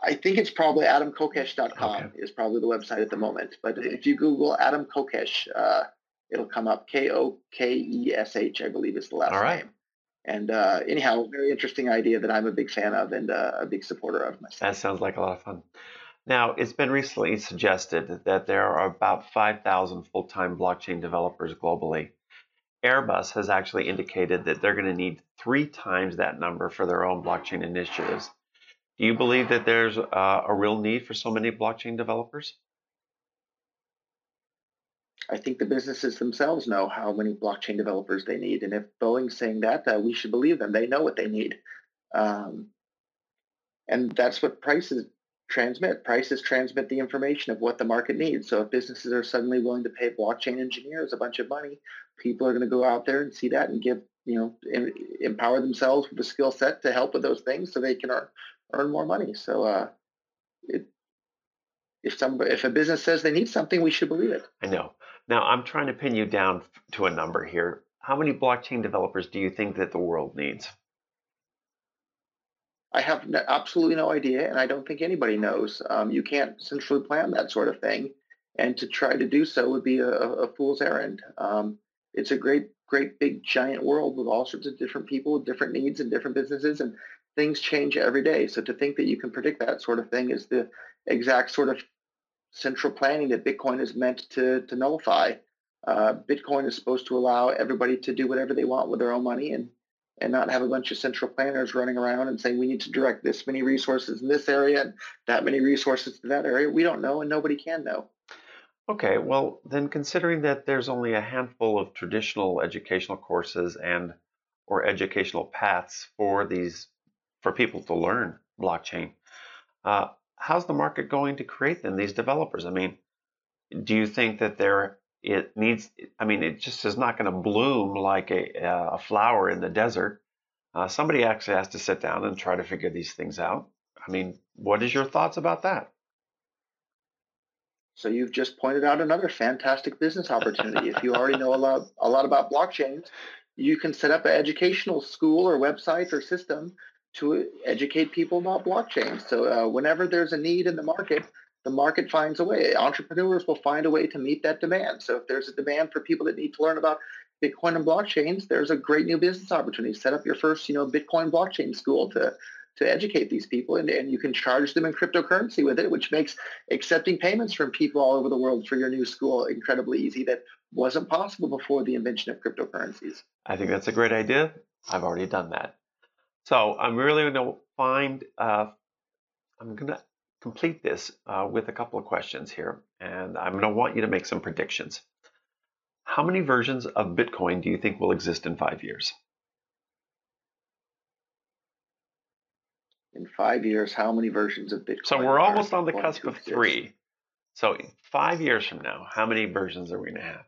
I think it's probably adamkokesh.com is probably the website at the moment. But if you Google Adam Kokesh, it'll come up. Kokesh, I believe is the last name. And anyhow, very interesting idea that I'm a big fan of and a big supporter of myself. That sounds like a lot of fun. Now, it's been recently suggested that there are about 5,000 full-time blockchain developers globally. Airbus has actually indicated that they're going to need 3 times that number for their own blockchain initiatives. Do you believe that there's a real need for so many blockchain developers? I think the businesses themselves know how many blockchain developers they need. And if Boeing's saying that, we should believe them. They know what they need. And that's what prices transmit. Prices transmit the information of what the market needs. So if businesses are suddenly willing to pay blockchain engineers a bunch of money, people are going to go out there and see that and give, empower themselves with the skill set to help with those things so they can earn more money. So if a business says they need something, we should believe it. I know. Now, I'm trying to pin you down to a number here. How many blockchain developers do you think that the world needs? I have absolutely no idea, and I don't think anybody knows. You can't centrally plan that sort of thing, and to try to do so would be a fool's errand. It's a great, big, giant world with all sorts of different people with different needs and different businesses, and things change every day. So to think that you can predict that sort of thing is the exact sort of central planning that Bitcoin is meant to nullify. Bitcoin is supposed to allow everybody to do whatever they want with their own money and not have a bunch of central planners running around and saying we need to direct this many resources in this area and that many resources to that area. We don't know, and nobody can know. Okay, well, then considering that there's only a handful of traditional educational courses and or educational paths for people to learn blockchain, how's the market going to create them, these developers? I mean, do you think that it just is not going to bloom like a flower in the desert? Somebody actually has to sit down and try to figure these things out. I mean, what is your thoughts about that? So you've just pointed out another fantastic business opportunity. If you already know a lot about blockchains, you can set up an educational school or website or system to educate people about blockchains. So whenever there's a need in the market finds a way. Entrepreneurs will find a way to meet that demand. So if there's a demand for people that need to learn about Bitcoin and blockchains, there's a great new business opportunity. Set up your first, Bitcoin blockchain school to educate these people, and you can charge them in cryptocurrency with it, which makes accepting payments from people all over the world for your new school incredibly easy. That wasn't possible before the invention of cryptocurrencies. I think that's a great idea. I've already done that. So I'm really going to I'm going to complete this with a couple of questions here, and I'm going to want you to make some predictions. How many versions of Bitcoin do you think will exist in 5 years? In 5 years, how many versions of Bitcoin? So we're almost on the cusp of 3. So 5 years from now, how many versions are we going to have?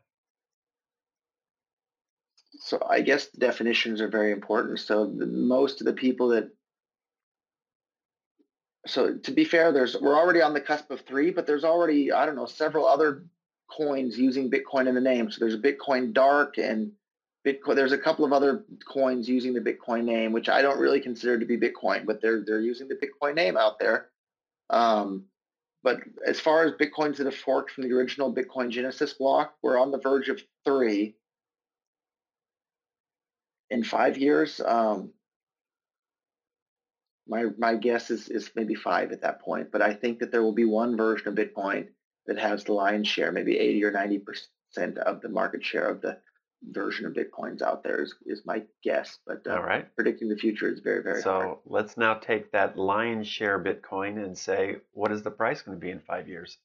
So I guess definitions are very important. So most of the people so to be fair, we're already on the cusp of 3, but there's already, I don't know, several other coins using Bitcoin in the name. So there's Bitcoin Dark and Bitcoin. There's a couple of other coins using the Bitcoin name, which I don't really consider to be Bitcoin, but they're using the Bitcoin name out there. But as far as Bitcoins that have forked from the original Bitcoin Genesis block, we're on the verge of 3. In 5 years, my guess is maybe 5 at that point. But I think that there will be one version of Bitcoin that has the lion's share, maybe 80 or 90% of the market share of the version of Bitcoins out there is my guess. But all right, predicting the future is very, very hard. So let's now take that lion's share Bitcoin and say, what is the price going to be in 5 years?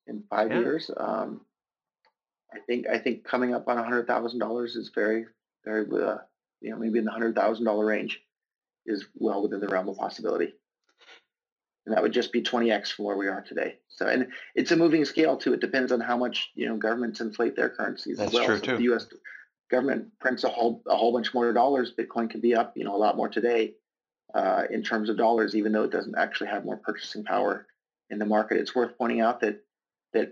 In 5 years, I think coming up on $100,000 is very, very, maybe in the $100,000 range is well within the realm of possibility. And that would just be 20x from where we are today. So, and it's a moving scale too. It depends on how much governments inflate their currencies as well. That's true so too. If the U.S. government prints a whole bunch more dollars, Bitcoin could be up a lot more today in terms of dollars, even though it doesn't actually have more purchasing power in the market. It's worth pointing out that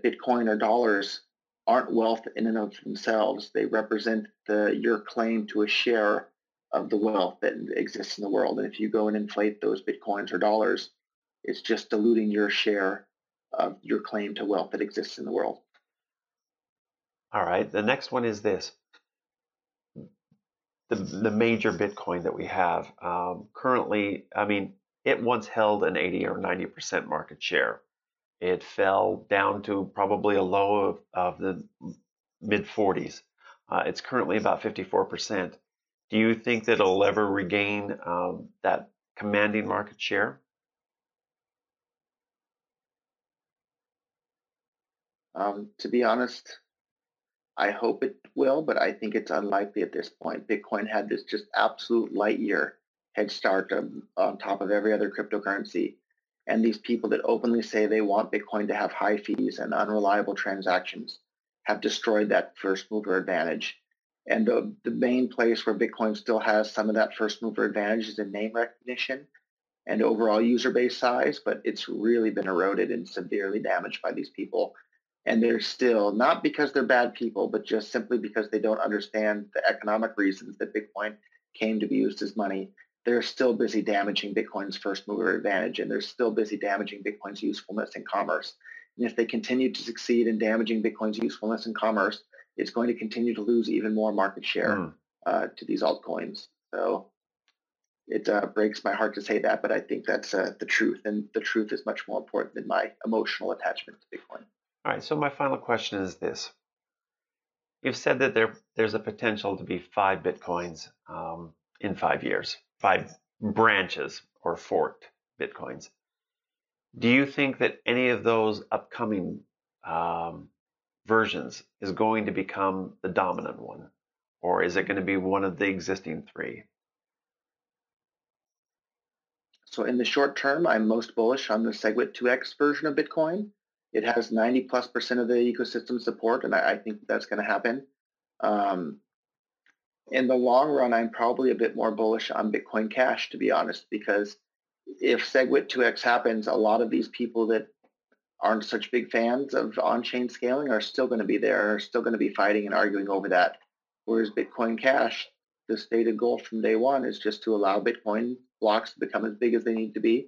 Bitcoin or dollars aren't wealth in and of themselves. They represent your claim to a share of the wealth that exists in the world. And if you go and inflate those Bitcoins or dollars, it's just diluting your share of your claim to wealth that exists in the world. All right. The next one is this. The major Bitcoin that we have currently, it once held an 80 or 90% market share. It fell down to probably a low of the mid 40s. It's currently about 54%. Do you think that it'll ever regain that commanding market share? To be honest, I hope it will, but I think it's unlikely at this point. Bitcoin had this just absolute light year head start on top of every other cryptocurrency. And these people that openly say they want Bitcoin to have high fees and unreliable transactions have destroyed that first mover advantage. And the main place where Bitcoin still has some of that first mover advantage is in name recognition and overall user base size, but it's really been eroded and severely damaged by these people. And they're still, not because they're bad people, but just simply because they don't understand the economic reasons that Bitcoin came to be used as money. They're still busy damaging Bitcoin's first mover advantage, and they're still busy damaging Bitcoin's usefulness in commerce. And if they continue to succeed in damaging Bitcoin's usefulness in commerce, it's going to continue to lose even more market share to these altcoins. So it breaks my heart to say that, but I think that's the truth, and the truth is much more important than my emotional attachment to Bitcoin. All right, so my final question is this. You've said that there's a potential to be 5 Bitcoins in 5 years, 5 branches or forked Bitcoins. Do you think that any of those upcoming versions is going to become the dominant one? Or is it going to be one of the existing 3? So in the short term, I'm most bullish on the SegWit 2x version of Bitcoin. It has 90+% of the ecosystem support, and I think that's going to happen. In the long run, I'm probably a bit more bullish on Bitcoin Cash, to be honest, because if SegWit 2x happens, a lot of these people that aren't such big fans of on-chain scaling are still going to be there, are still going to be fighting and arguing over that. Whereas Bitcoin Cash, the stated goal from day one is just to allow Bitcoin blocks to become as big as they need to be.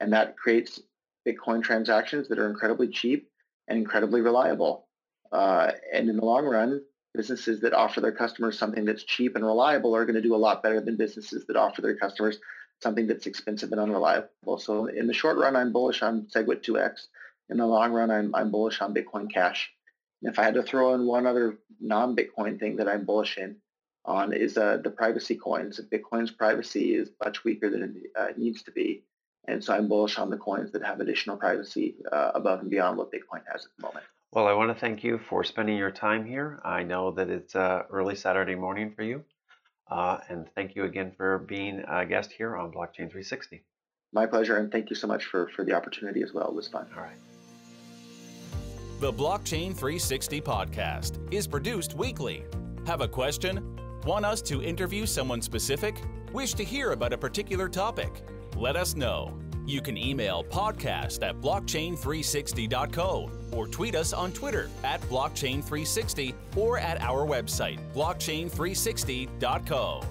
And that creates Bitcoin transactions that are incredibly cheap and incredibly reliable. And in the long run, businesses that offer their customers something that's cheap and reliable are going to do a lot better than businesses that offer their customers something that's expensive and unreliable. So in the short run, I'm bullish on SegWit 2x. In the long run, I'm bullish on Bitcoin Cash. And if I had to throw in one other non-Bitcoin thing that I'm bullish on is the privacy coins. Bitcoin's privacy is much weaker than it needs to be. And so I'm bullish on the coins that have additional privacy above and beyond what Bitcoin has at the moment. Well, I want to thank you for spending your time here. I know that it's early Saturday morning for you. And thank you again for being a guest here on Blockchain 360. My pleasure, and thank you so much for the opportunity as well. It was fun. All right. The Blockchain 360 podcast is produced weekly. Have a question? Want us to interview someone specific? Wish to hear about a particular topic? Let us know. You can email podcast@blockchain360.co or tweet us on Twitter @blockchain360 or at our website blockchain360.co.